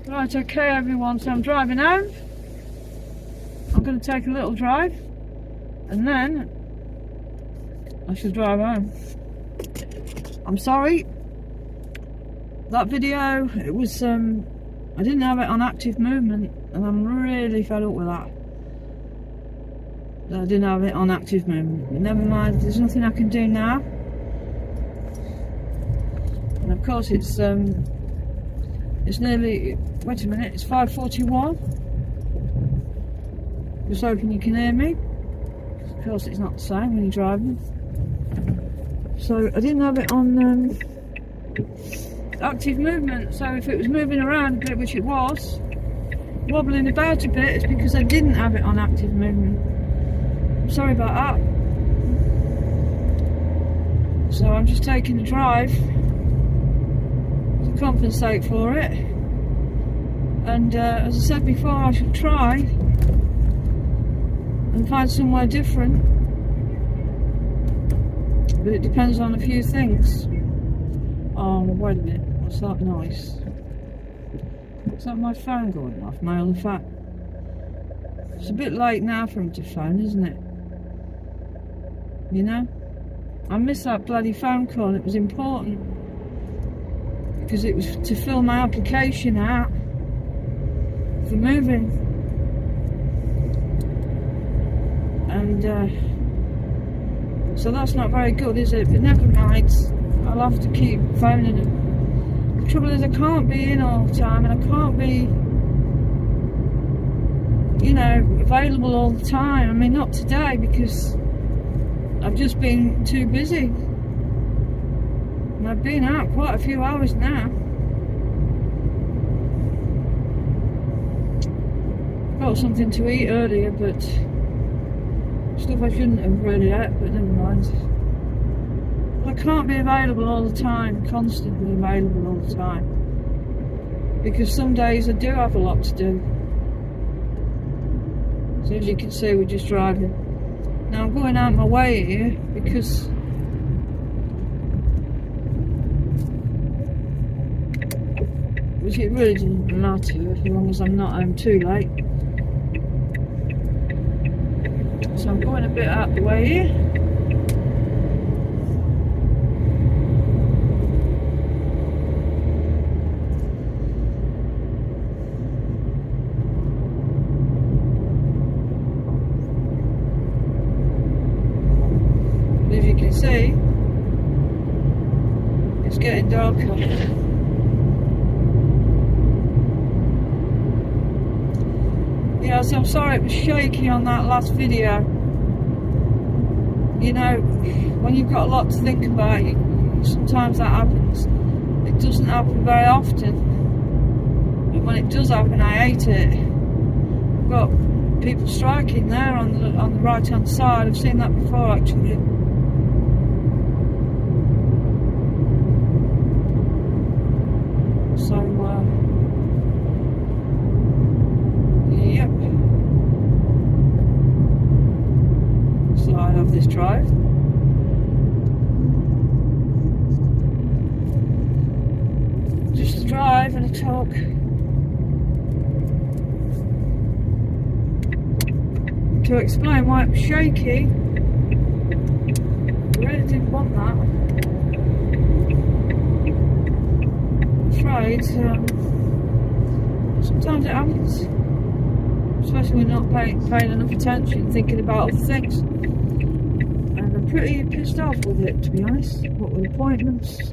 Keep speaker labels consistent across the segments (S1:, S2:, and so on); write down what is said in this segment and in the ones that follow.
S1: Right, okay everyone, so I'm driving home. I'm going to take a little drive and then I shall drive home. I'm sorry, that video, it was, I didn't have it on active movement and I'm really fed up with that. I didn't have it on active movement. Never mind, there's nothing I can do now. And of course it's nearly, wait a minute, it's 5:41. Just hoping you can hear me. Of course it's not the same when you're driving. So I didn't have it on active movement, so if it was moving around a bit, which it was, wobbling about a bit, it's because I didn't have it on active movement. I'm sorry about that. So I'm just taking a drive to compensate for it. And as I said before, I should try and find somewhere different. But it depends on a few things. Oh, wait a minute. What's that noise? Is that my phone going off? My other phone? It's a bit late now for him to phone, isn't it? You know? I missed that bloody phone call. It was important. Because it was to fill my application out for moving. And so that's not very good, is it? But never mind, I'll have to keep phoning him. The trouble is I can't be in all the time, and I can't be, you know, available all the time. I mean, not today because I've just been too busy. And I've been out quite a few hours now. Got something to eat earlier, but stuff I shouldn't have really ate, but never mind. I can't be available all the time, constantly available all the time. Because some days I do have a lot to do. So as you can see, we're just driving. Now I'm going out my way here because it really doesn't matter as long as I'm not home too late. So I'm going a bit out the way here. As you can see, it's getting darker. Yeah, so I'm sorry it was shaky on that last video. You know, when you've got a lot to think about, sometimes that happens. It doesn't happen very often. But when it does happen, I hate it. I've got people striking there on the right hand side. I've seen that before actually. So, yep. So I love this drive. Just a drive and a talk. To explain why it was shaky, I really didn't want that. I'm afraid sometimes it happens. Especially when you're not paying enough attention, thinking about other things. And I'm pretty pissed off with it, to be honest. What with appointments,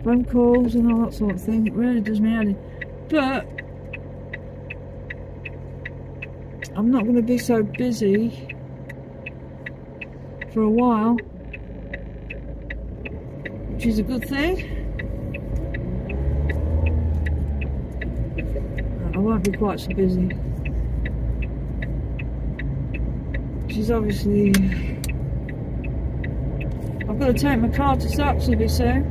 S1: phone calls and all that sort of thing. It really does me head in. But I'm not going to be so busy for a while, which is a good thing. I won't be quite so busy. She's obviously... I've got to take my car to Saxby soon.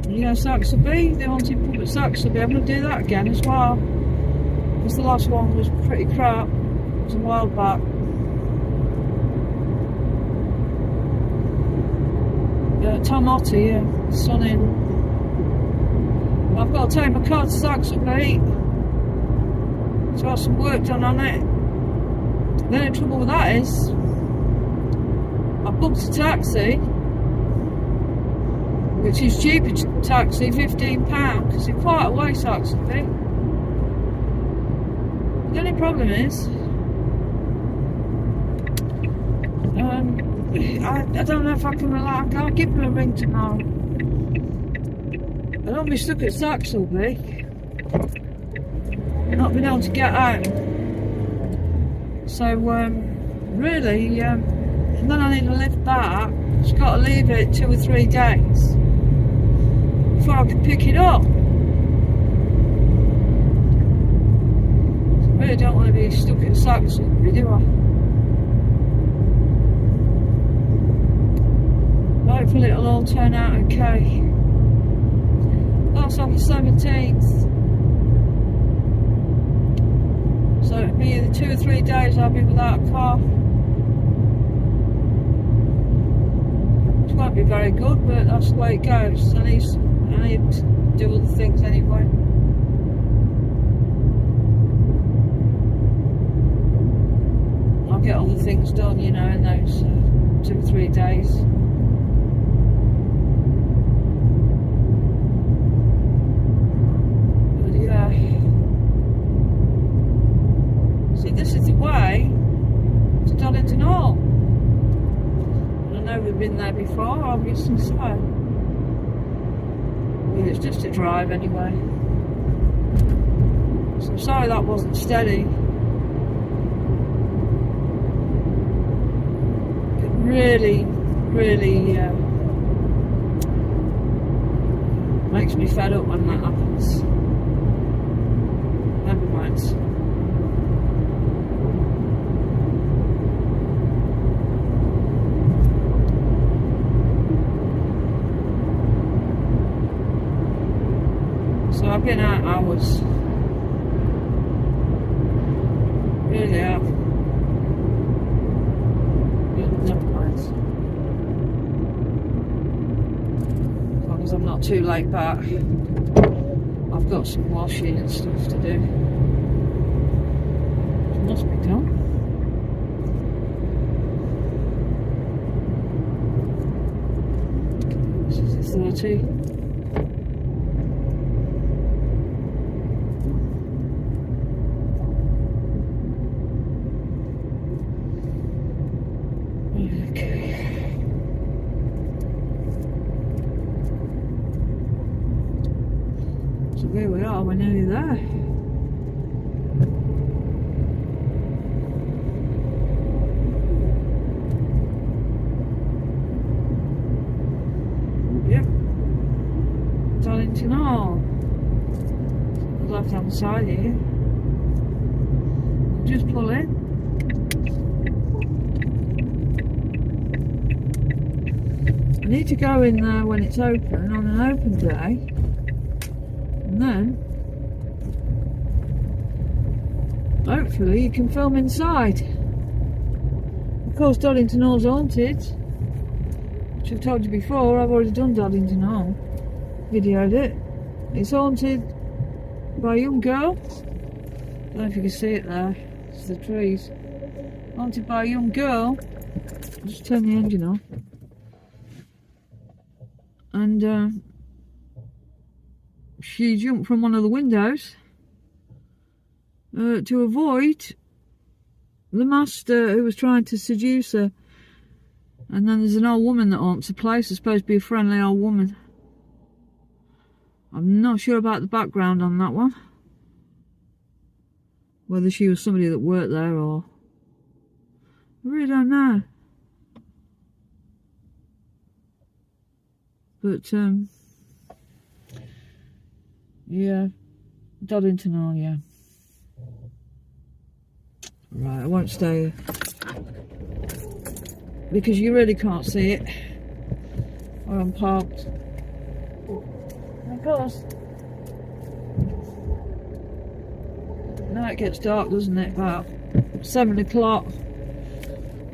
S1: You know Saxby? They wanted pub at Saxby. I'm going to do that again as well. Because the last one was pretty crap. It was a while back. Tom Otter, yeah. Sun in. I've got to take my car to Saxonby. It's got some work done on it. The only trouble with that is I booked a taxi, which is cheaper taxi, £15, because it's quite a way, Saxonby. The only problem is I don't know if I can relax. I'll give them a ring tomorrow. I don't be stuck at Saxonby, not being able to get out. So really, and then I need to lift back. Just got to leave it 2 or 3 days before I can pick it up. So I really don't want to be stuck at Saxonby, do I? Hopefully it'll all turn out okay. That's on the 17th. So it'll be either 2 or 3 days I'll be without a car. Which won't be very good, but that's the way it goes. I need to do other things anyway. I'll get other things done, you know, in those 2 or 3 days. See, this is the way to Doddington Hall. I know we've been there before, obviously so. But it's just a drive anyway. So I'm sorry that wasn't steady. It really makes me fed up when that happens. Never mind. So I've been out hours. Really have. Never mind. As long as I'm not too late back. I've got some washing and stuff to do. Which must be done. This is the 30. So here we are, we're nearly there. Yep. Doddington Hall. Left hand side here. Just pull in. I need to go in there when it's open, on an open day. And then hopefully you can film inside. Of course Doddington Hall's haunted, which I've told you before. I've already done Doddington Hall, videoed it. It's haunted by a young girl. I don't know if you can see it there, it's the trees. Haunted by a young girl. I'll just turn the engine on. And she jumped from one of the windows to avoid the master who was trying to seduce her. And then there's an old woman that haunts the place. It's supposed to be a friendly old woman. I'm not sure about the background on that one. Whether she was somebody that worked there or... I really don't know. But, yeah, Doddington Hall, yeah. Right, I won't stay here. Because you really can't see it where I'm parked. Of course. Now it gets dark, doesn't it? About 7 o'clock.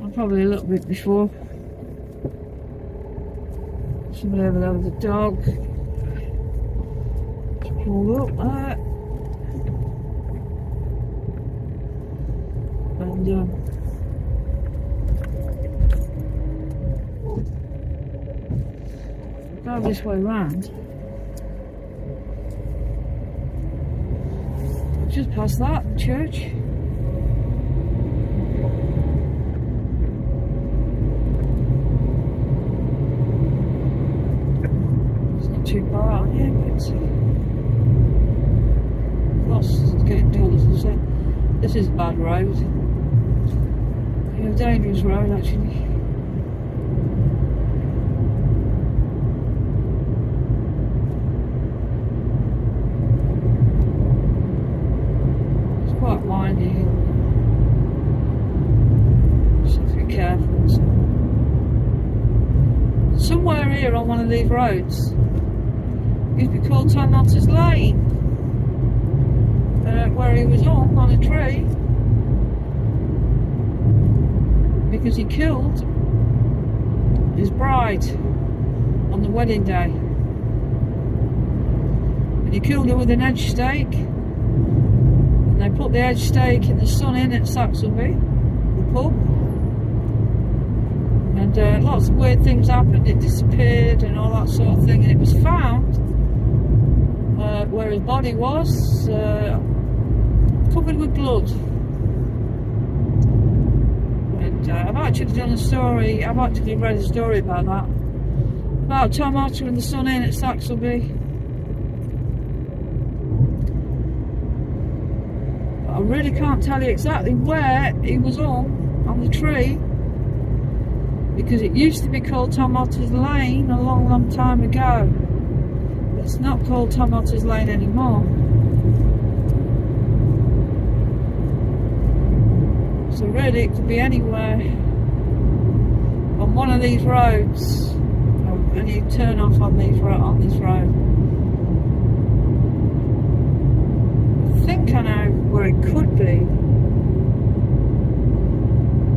S1: Or probably a little bit before. Somebody over there with a dog. pull up there. And go this way round. Just past that church. It's not too far out here, but of course it's getting dull, as I said. This is a bad road. A dangerous road, actually. It's quite windy. So be careful. Somewhere here on one of these roads used to be called Tom Otter's Lane, where he was on a tree. Because he killed his bride on the wedding day. And he killed her with an edge stake. And they put the edge stake in the sun in at Saxonby, the pub. And lots of weird things happened. It disappeared and all that sort of thing. And it was found where his body was, covered with blood. I've actually done a story, I've actually read a story about that. About Tom Otter and the Sun Inn at Saxonby. But I really can't tell you exactly where he was on the tree. Because it used to be called Tom Otter's Lane a long, long time ago. It's not called Tom Otter's Lane anymore. So really it could be anywhere on one of these roads, and you turn off on this road. I think I know where it could be,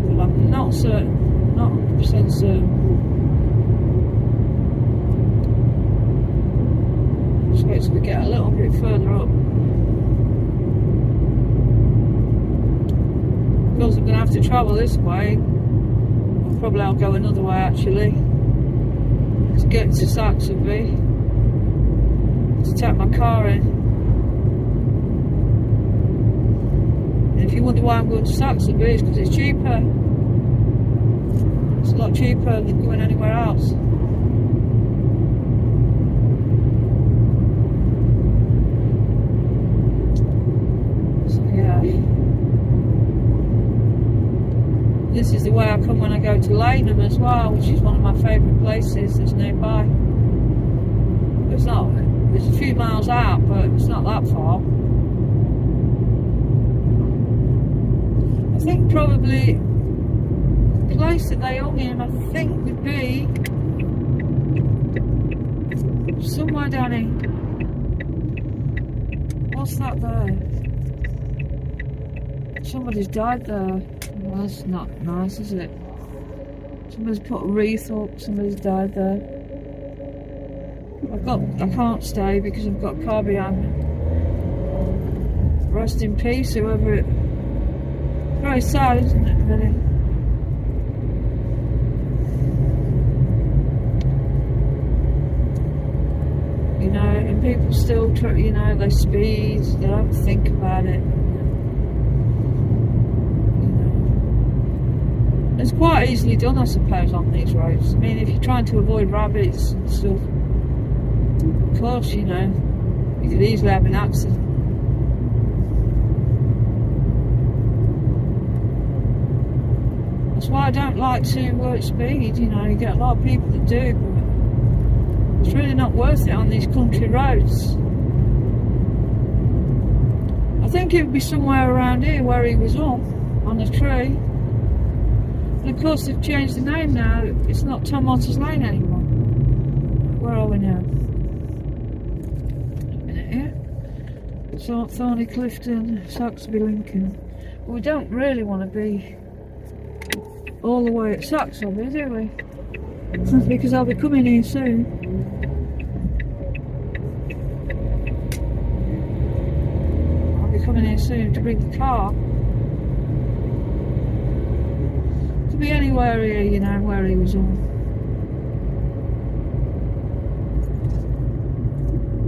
S1: but I'm not certain, not 100% certain. I suppose we get a little bit further up. Because I'm going to have to travel this way. Probably I'll go another way actually to get to Saxonby, to take my car in. And if you wonder why I'm going to Saxonby, it's because it's cheaper. It's a lot cheaper than going anywhere else. So yeah. This is the way I come when I go to Laneham as well, which is one of my favourite places that's nearby. It's not, it's a few miles out, but it's not that far. I think probably the place that they hung him, I think, would be somewhere down here. What's that there? Somebody's died there. Well, that's not nice, is it? Somebody's put a wreath up, somebody's died there. I can't stay because I've got a car behind me. Rest in peace, whoever it... Very sad, isn't it, really? You know, and people still try, you know, they speed, they don't think about it. It's quite easily done, I suppose, on these roads. I mean, if you're trying to avoid rabbits and stuff, of course, you know, you could easily have an accident. That's why I don't like to work speed, you know, you get a lot of people that do, but it's really not worth it on these country roads. I think it would be somewhere around here where he was on a tree. And of course they've changed the name now, it's not Tom Otter's Lane anymore. Where are we now? A minute here. So Thorney Clifton, Saxonby Lincoln. But we don't really want to be all the way at Saxonby, do we? Because I'll be coming here soon. here soon to bring the car. Could be anywhere here, you know, where he was on.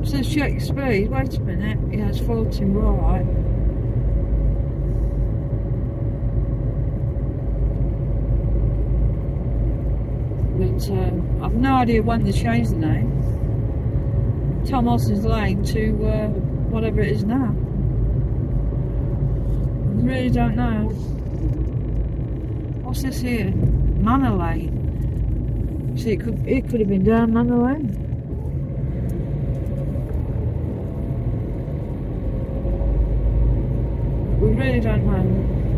S1: It says check your speed. Wait a minute. Yeah, it's 40, right. But I've no idea when they changed the name. Tom Austin's Lane to whatever it is now. I really don't know. What's this here? Manor Lane. See, it could have been down Manor Lane. We really don't know.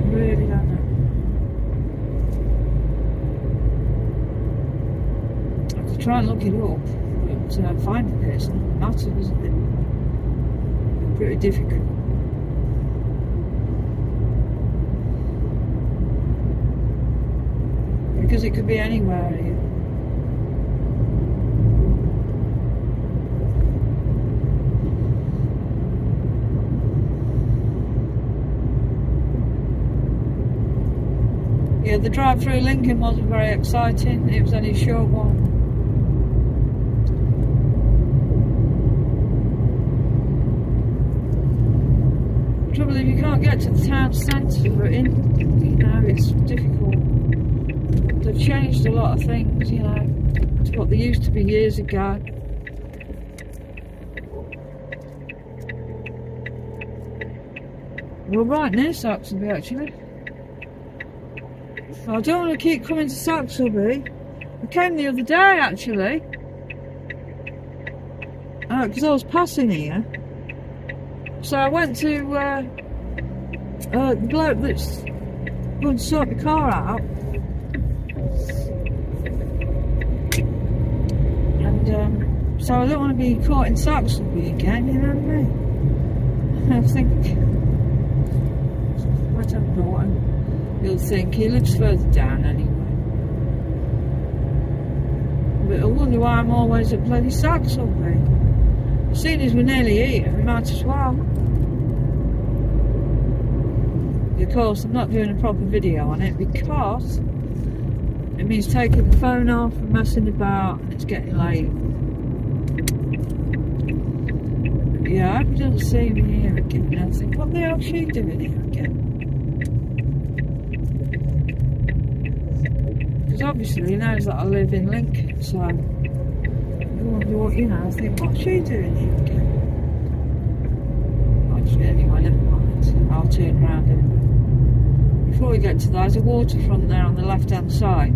S1: We really don't know. I could try and look it up, but finding it isn't massive, isn't it? Pretty difficult. Because it could be anywhere here. Yeah, the drive through Lincoln wasn't very exciting. It was only a short one. The trouble is, you can't get to the town centre, you know, it's difficult. They've changed a lot of things, you know, to what they used to be years ago. We're right near Saxby, actually. I don't want to keep coming to Saxby. I came the other day, actually, because I was passing here. So I went to the bloke that's going to sort the car out. And so I don't want to be caught in Saxby again, you know what I mean? I think, I don't know what he'll think. He lives further down anyway. But I wonder why I'm always at bloody Saxby. Seeing as we're nearly here, we might as well. Of course, I'm not doing a proper video on it because it means taking the phone off and messing about, and it's getting late. But yeah, I hope he doesn't see me here again. I think, what the hell's she doing here again? Because obviously he knows that I live in Lincoln, so I wonder what, you know, I think, what's she doing here again? Actually, anyway, never mind. I'll turn around anyway. Before we get to that, there's a waterfront there on the left hand side.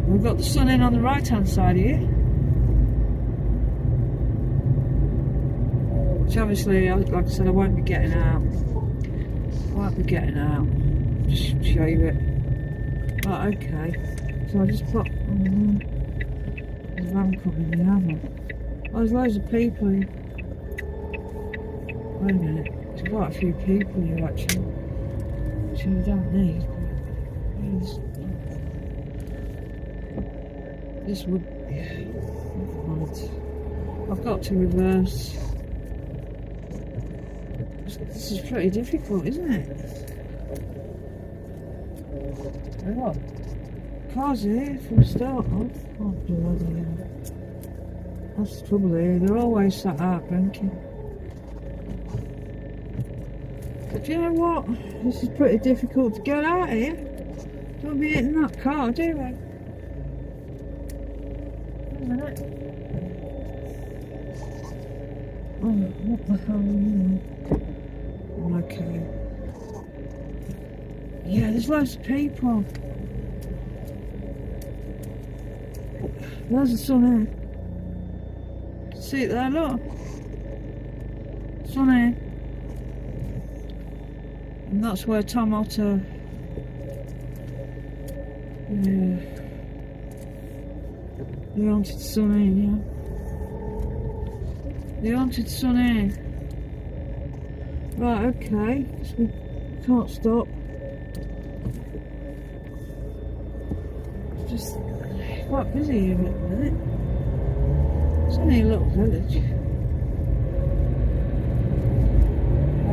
S1: We've got the sun in on the right hand side here, which obviously, like I said, I won't be getting out. Just show you it. Oh, okay. So I just put there's a van coming in, haven't I? Oh, there's loads of people here. Wait a minute, there's quite a few people here actually. Which I don't need. This would be. Right. I've got to reverse. This is pretty difficult, isn't it? What? Cars are here for a start off. Oh, bloody hell. That's the trouble here, they're always sat out drinking. But you know what? This is pretty difficult to get out here. Don't be hitting that car, do we? Wait a minute. Oh, what the hell are you? Okay. Yeah, there's loads of people. There's the sun here. See it there, look. Sun here. And that's where Tom Otter. Yeah. The haunted sun here, yeah. The haunted sun here. Right, okay. So we can't stop. It's just quite busy here at the minute. It's only a little village.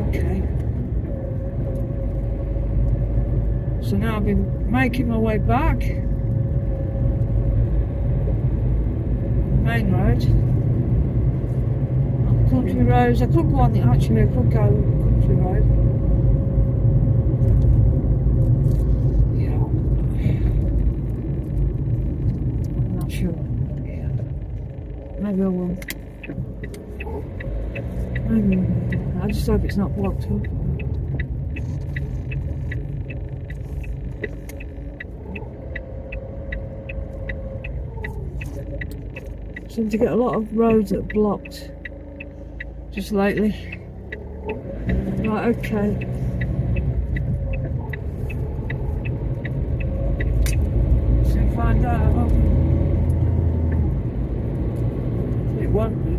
S1: Okay. So now I've been making my way back. Main road. On country roads. I could go on the actually I could go country road. Yeah. I'm not sure. Yeah. Maybe I will. Maybe. I just hope it's not blocked up. Seem to get a lot of roads that are blocked just lately. Right, okay. So find out. It won't be.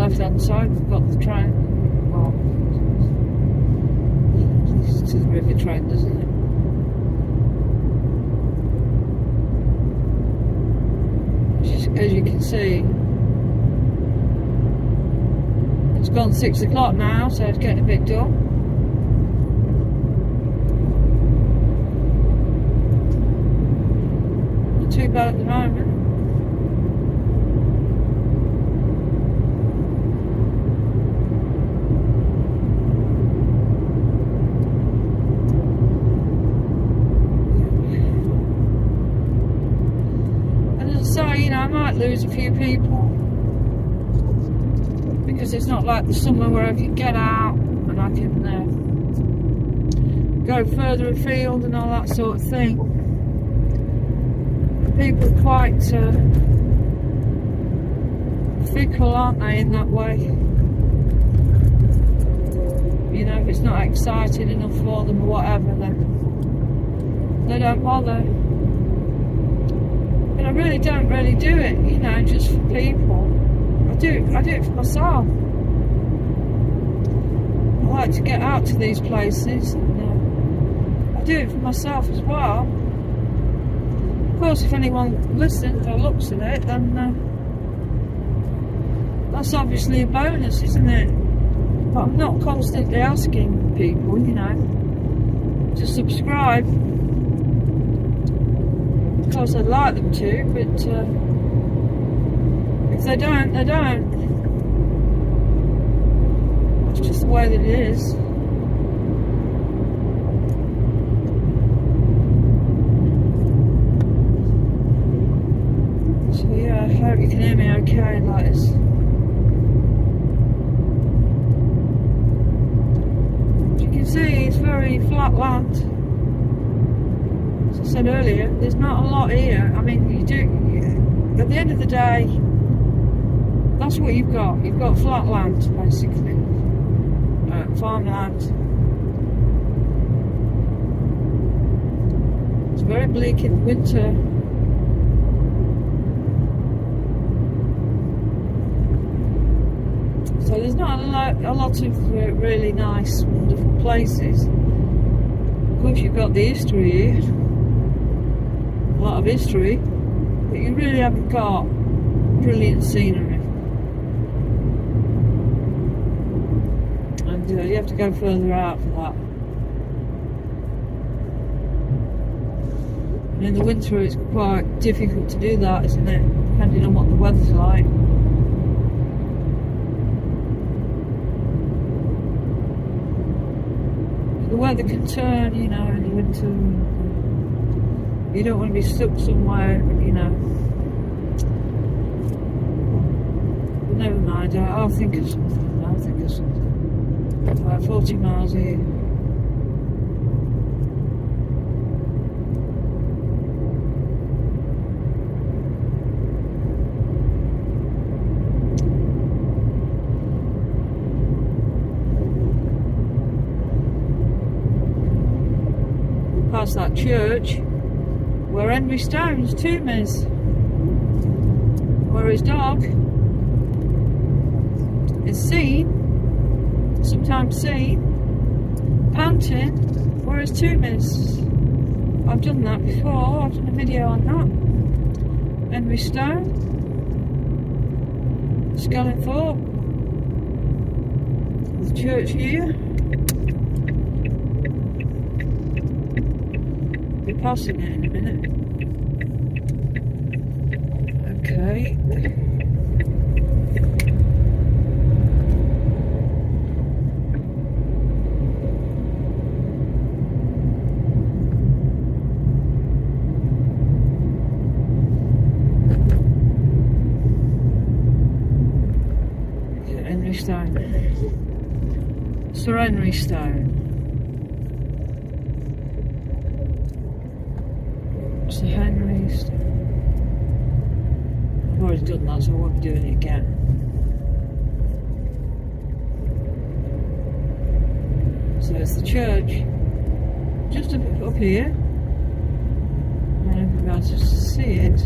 S1: Left hand side we've got the train. Well, it's to the river train, doesn't it? As you can see, it's gone 6 o'clock now, so it's getting a bit dull. Not too bad at the moment. So, you know, I might lose a few people because it's not like the summer where I can get out and I can go further afield and all that sort of thing. People are quite fickle, aren't they, in that way? You know, if it's not exciting enough for them or whatever, then they don't bother. But I really don't do it, you know, just for people. I do it for myself. I like to get out to these places, and I do it for myself as well. Of course, if anyone listens or looks at it, then that's obviously a bonus, isn't it? But I'm not constantly asking people, you know, to subscribe. Of course, I'd like them to, but if they don't, they don't. That's just the way that it is. So yeah, I hope you can hear me okay like this. As you can see, it's very flat land. As I said earlier, there's not a lot here. I mean, at the end of the day, that's what you've got. You've got flat land, basically. Farmland. It's very bleak in winter. So there's not a lot of really nice, wonderful places. Of course, you've got the history here. A lot of history, but you really haven't got brilliant scenery, and you have to go further out for that. And in the winter it's quite difficult to do that, isn't it, depending on what the weather's like. The weather can turn, you know, in the winter. You don't want to be stuck somewhere, you know. But never mind, I'll think of something. I'll think of something. About 40 miles here. Past that church. where Henry Stone's tomb is, where his dog is seen, sometimes seen, panting where his tomb is. I've done that before, I've done a video on that. Henry Stone, Skellingthorpe, the church here. We'll be passing it in a minute. Okay. Henry Stone. Sir Henry Stone. Sir Henry Stone. I've already done that, so I won't be doing it again. So it's the church, just a bit up here. I don't know if you'll be able to see it.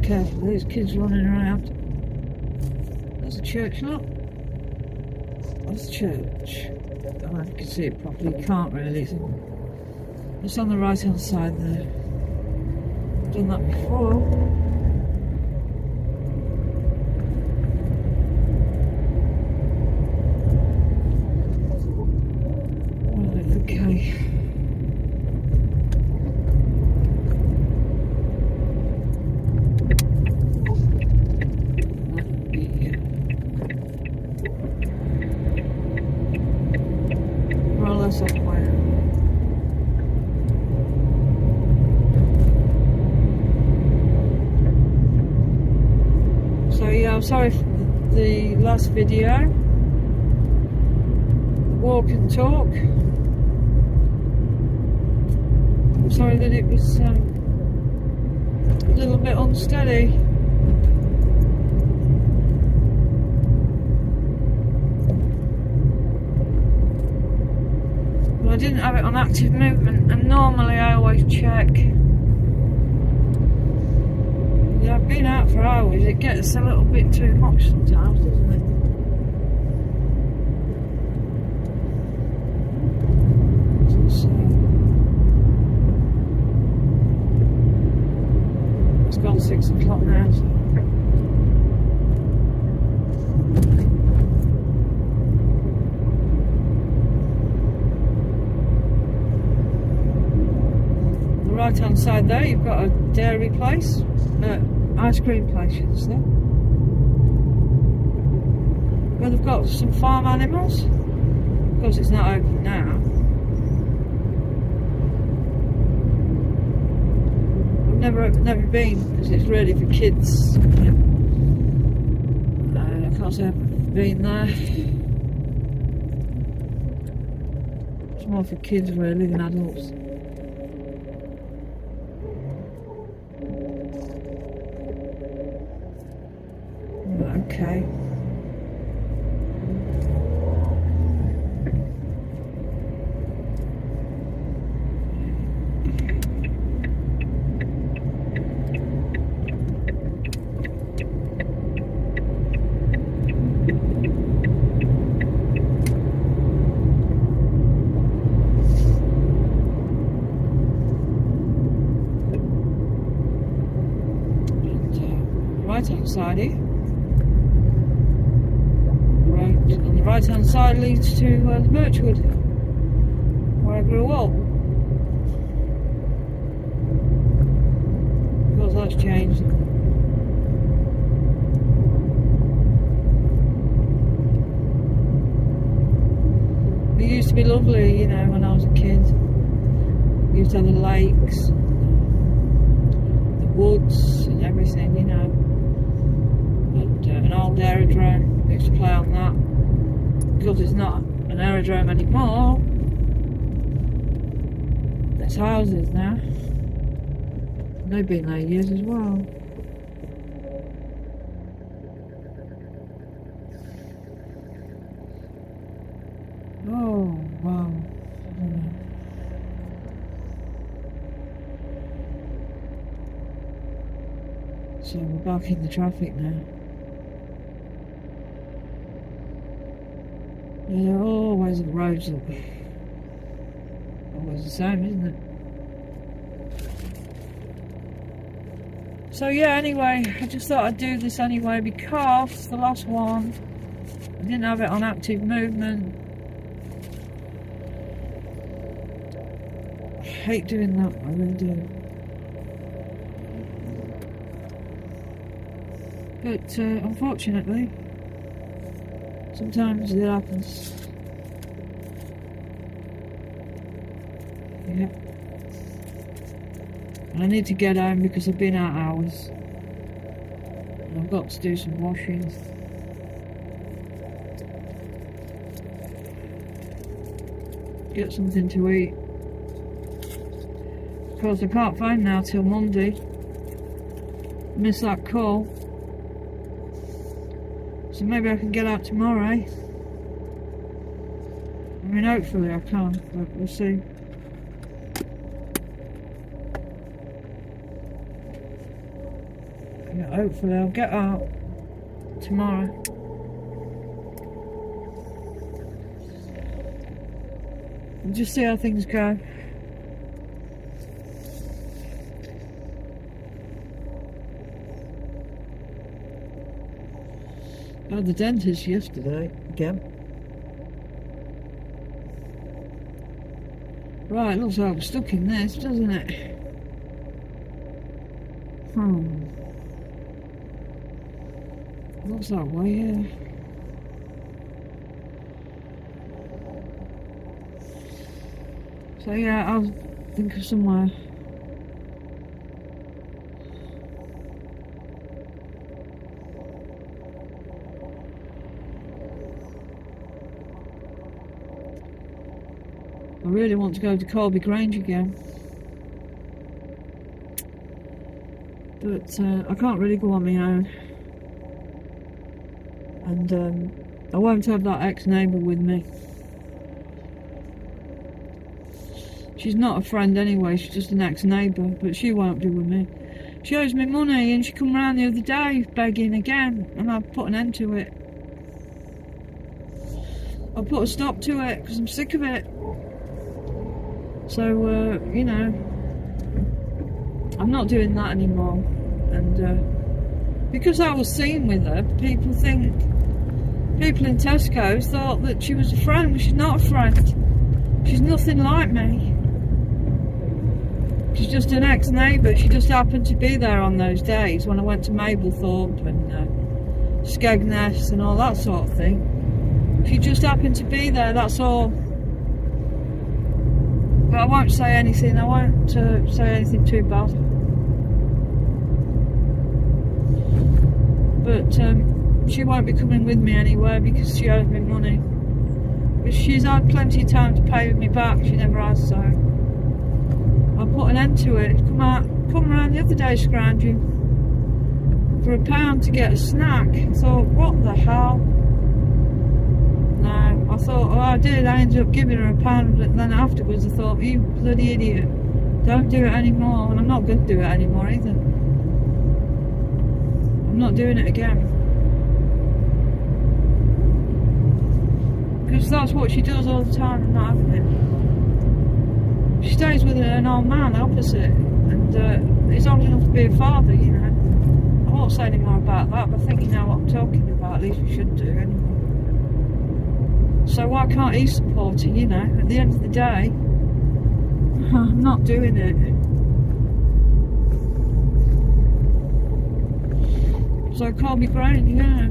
S1: Careful, there's kids running around. There's a church, look. That's the church. I don't know if you can see it properly. You can't really. It's on the right hand side there. I've done that before. Right, okay. Somewhere. So yeah, I'm sorry for the last video. Walk and talk. I'm sorry that it was a little bit unsteady. I didn't have it on active movement, and normally I always check. Yeah, I've been out for hours, it gets a little bit too much sometimes, doesn't it? So, it's gone 6 o'clock now. So. Right hand side there you've got a dairy place, ice cream place you say, where they've got some farm animals. Of course it's not open now. I've never been because it's really for kids. I can't say I've been there. It's more for kids really than adults. Okay. Right hand side here. On the right hand side leads to the Birchwood, where I grew up. Of course that's changed. It used to be lovely, you know, when I was a kid. We used to have the lakes, the woods and everything, you know. And an old aerodrome, we used to play on that. Because it's not an aerodrome anymore, there's houses now. They've been there years as well. Oh wow. So we're back in the traffic now. Yeah, always the roads look always the same, isn't it? So yeah, anyway, I just thought I'd do this anyway because the last one, I didn't have it on active movement. I hate doing that, I really do. But unfortunately, sometimes it happens. Yeah. And I need to get home because I've been out hours. And I've got to do some washing. Get something to eat. Of course I can't find now till Monday. Miss that call. So maybe I can get out tomorrow. I mean, hopefully I can, but we'll see. Yeah, hopefully I'll get out tomorrow. And just see how things go. I had the dentist yesterday again. Right, looks like I'm stuck in this, doesn't it? Looks like way here. So yeah, I'll think of somewhere. I really want to go to Colby Grange again, but I can't really go on my own, and I won't have that ex-neighbour with me. She's not a friend anyway, she's just an ex-neighbour, but she won't be with me. She owes me money and she come round the other day begging again, and I've put an end to it. I put a stop to it because I'm sick of it. So, you know, I'm not doing that anymore. And because I was seen with her, people in Tesco's thought that she was a friend, but she's not a friend. She's nothing like me. She's just an ex-neighbour. She just happened to be there on those days when I went to Mablethorpe and Skegness and all that sort of thing. She just happened to be there, that's all. But I won't say anything, I won't say anything too bad. But she won't be coming with me anywhere because she owes me money. But she's had plenty of time to pay me back, she never has, so I put an end to it. Come around the other day scrounging for £1 to get a snack. I thought, what the hell? No, I thought, oh, I did. I ended up giving her £1, but then afterwards I thought, you bloody idiot, don't do it anymore. And I'm not going to do it anymore either. I'm not doing it again. Because that's what she does all the time. I'm not having it. She stays with an old man opposite, and he's old enough to be a father, you know. I won't say any more about that, but I think you know what I'm talking about. At least we should do anyway. So why can't he support it, you know? At the end of the day, I'm not doing it. So Colby Grange, yeah.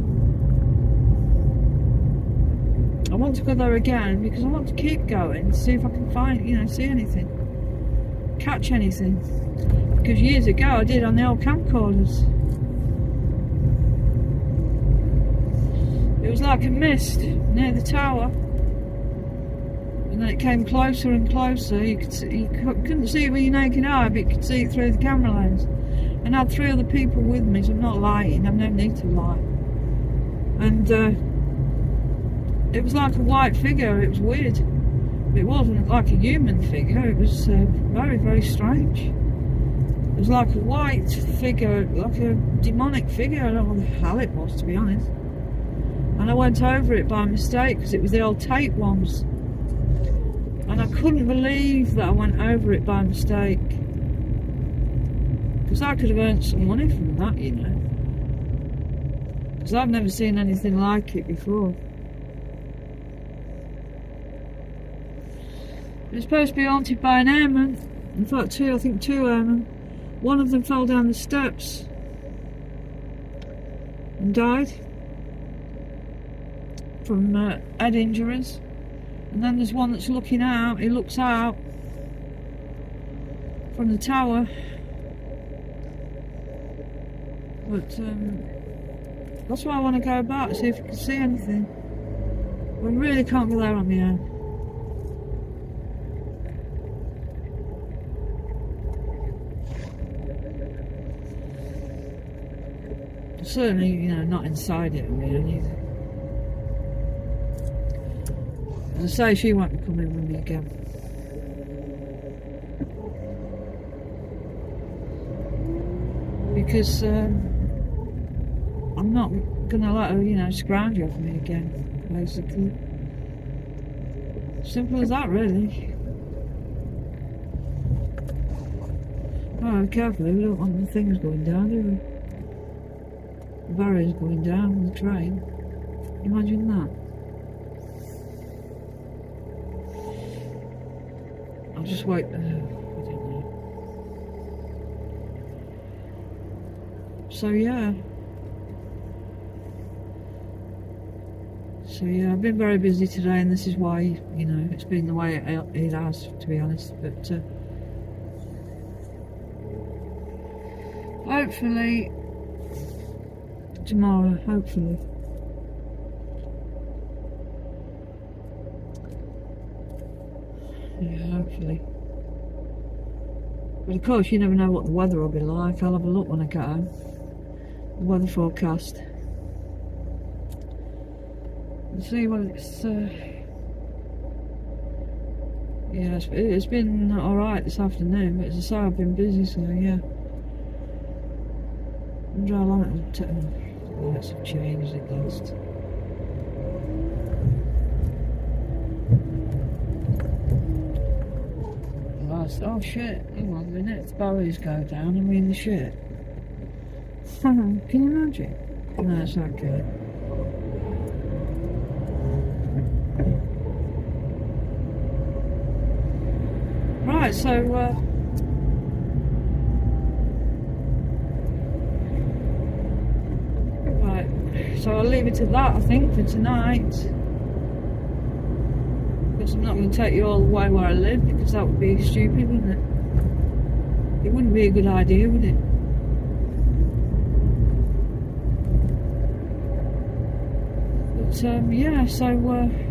S1: I want to go there again because I want to keep going, see if I can find, you know, see anything, catch anything. Because years ago I did on the old camcorders. It was like a mist near the tower, and then it came closer and closer. You couldn't see it with your naked eye, but you could see it through the camera lens. And I had 3 other people with me, so I'm not lying. I've no need to lie. And it was like a white figure. It was weird. It wasn't like a human figure. It was very, very strange. It was like a white figure, like a demonic figure. I don't know what the hell it was, to be honest. And I went over it by mistake because it was the old tape ones. And I couldn't believe that I went over it by mistake. Because I could have earned some money from that, you know. Because I've never seen anything like it before. It's supposed to be haunted by an airman. In fact, I think two airmen. One of them fell down the steps and died from head injuries. And then there's one that's looking out. He looks out from the tower. But that's why I want to go back, see if you can see anything. I really can't go there on my own. Certainly, you know, not inside it really. As I say, she won't be coming with me again. Because I'm not going to let her, you know, scrounge off me again, basically. Simple as that, really. Oh, carefully, we don't want the things going down, do we? The barriers going down on the train. Imagine that. I'll just wait. I don't know. So yeah. I've been very busy today, and this is why, you know, it's been the way it has, to be honest. But hopefully tomorrow, hopefully. Yeah, hopefully. But of course, you never know what the weather will be like. I'll have a look when I get home. The weather forecast. And see what it's. Yeah, it's been alright this afternoon, but as I say, I've been busy, so yeah. I wonder how long it'll take. Lights have changed at last. Oh shit, hang on a minute, the barriers go down and we're in the shit. Can you imagine? No, it's okay. Right, so so I'll leave it to that, I think, for tonight. Because I'm not going to take you all the way where I live, because that would be stupid, wouldn't it? It wouldn't be a good idea, would it? But yeah, so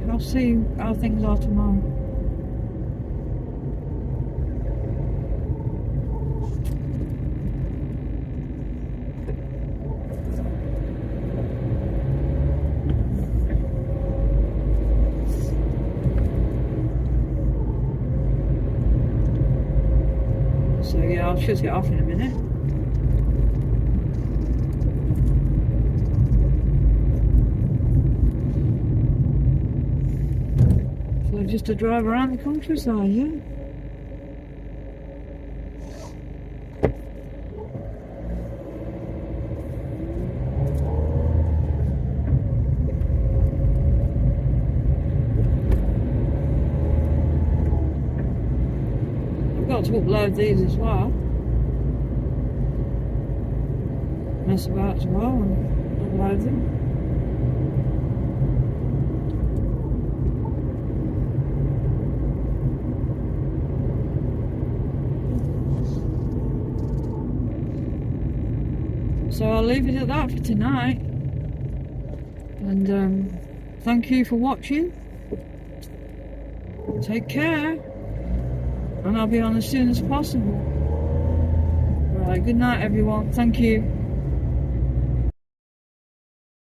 S1: I'll see how things are tomorrow. So yeah, I'll shut it off in a minute. So just a drive around the countryside, yeah. Got to upload these as well. Mess about as well and upload them. So I'll leave it at that for tonight. And thank you for watching. Take care. And I'll be on as soon as possible. Right, good night everyone. Thank you.